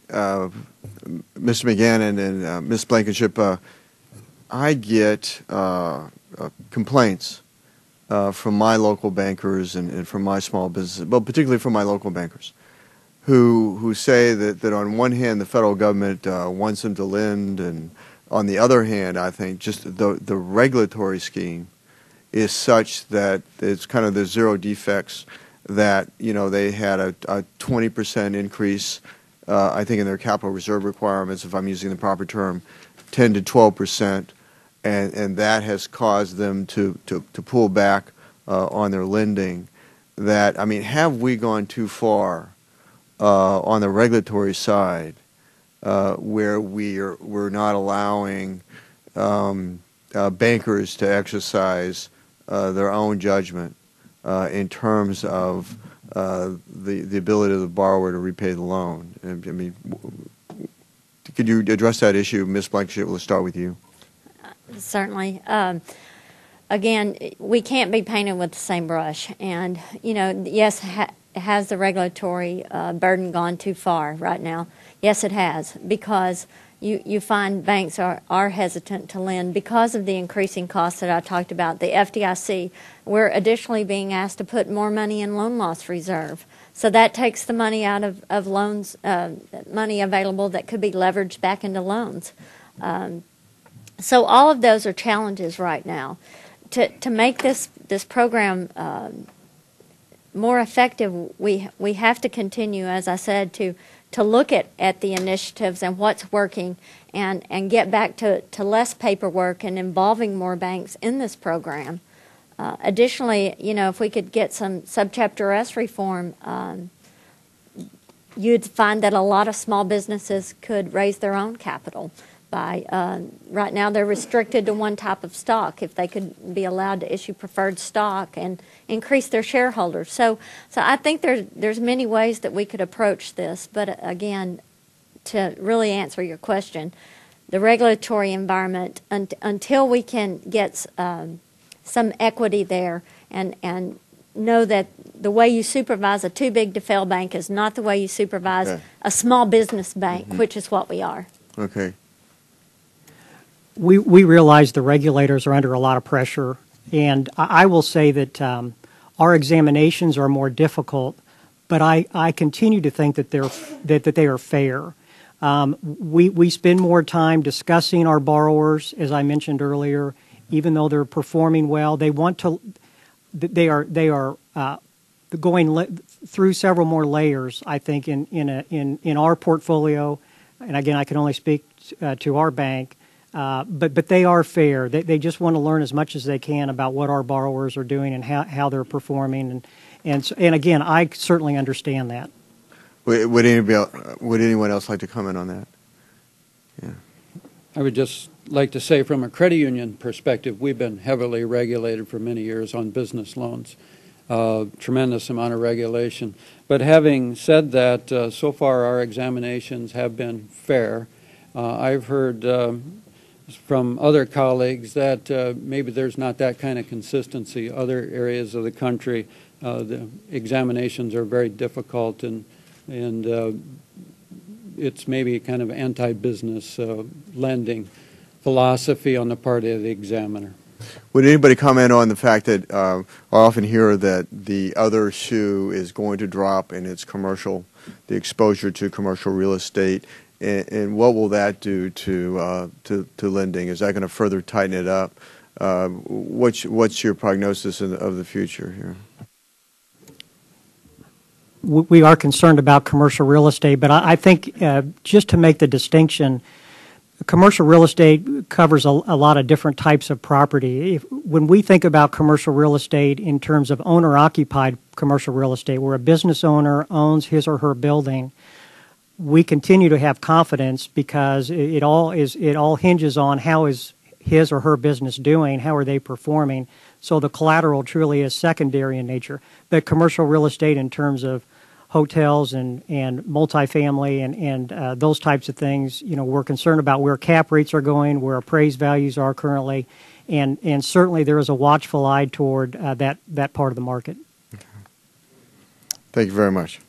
Mr. McGann and Ms. Blankenship, I get complaints from my local bankers and from my small businesses, well, particularly from my local bankers, who say that on one hand the federal government wants them to lend, and on the other hand, I think just the regulatory scheme is such that it's kind of the zero defects, that they had a 20% increase, I think, in their capital reserve requirements, if I'm using the proper term, 10 to 12%, and that has caused them to pull back on their lending. That, I mean, have we gone too far on the regulatory side where we're not allowing bankers to exercise their own judgment in terms of the ability of the borrower to repay the loan? I mean, could you address that issue? Ms. Blankenship, we'll start with you. Certainly. Again, we can't be painted with the same brush. And, yes, has the regulatory burden gone too far right now? Yes, it has, because you find banks are hesitant to lend because of the increasing costs that I talked about. The FDIC, we're additionally being asked to put more money in loan loss reserve. So that takes the money out of loans, money available that could be leveraged back into loans. So all of those are challenges right now. To make this program more effective, we have to continue, as I said, to look at the initiatives and what's working, and get back to less paperwork and involving more banks in this program. Additionally, if we could get some Subchapter S reform, you'd find that a lot of small businesses could raise their own capital. Right now they're restricted to one type of stock. If they could be allowed to issue preferred stock and increase their shareholders. So I think there's many ways that we could approach this. But again, to really answer your question, the regulatory environment, until we can get some equity there and know that the way you supervise a too-big-to-fail bank is not the way you supervise a small business bank, which is what we are. Okay. We realize the regulators are under a lot of pressure, and I will say that our examinations are more difficult, but I continue to think that they are fair. We spend more time discussing our borrowers, as I mentioned earlier. Even though they're performing well, they are going through several more layers, I think, in our portfolio. And again, I can only speak to our bank. But they are fair. They just want to learn as much as they can about what our borrowers are doing and how they're performing. And again, I certainly understand that. Would anyone else like to comment on that? Yeah. I would just like to say, from a credit union perspective, we've been heavily regulated for many years on business loans. Tremendous amount of regulation. But having said that, so far our examinations have been fair. I've heard from other colleagues that maybe there's not that kind of consistency. Other areas of the country, the examinations are very difficult, and it's maybe kind of anti-business lending philosophy on the part of the examiner. Would anybody comment on the fact that I often hear that the other shoe is going to drop and it's commercial, the exposure to commercial real estate? And what will that do to lending? Is that going to further tighten it up? What's your prognosis of the future here? We are concerned about commercial real estate, but I think just to make the distinction, commercial real estate covers a lot of different types of property. When we think about commercial real estate in terms of owner-occupied commercial real estate, where a business owner owns his or her building, we continue to have confidence because it all hinges on how is his or her business doing, how are they performing. So the collateral truly is secondary in nature. But commercial real estate in terms of hotels and multifamily and those types of things, we're concerned about where cap rates are going, where appraised values are currently, and certainly there is a watchful eye toward that part of the market. Thank you very much.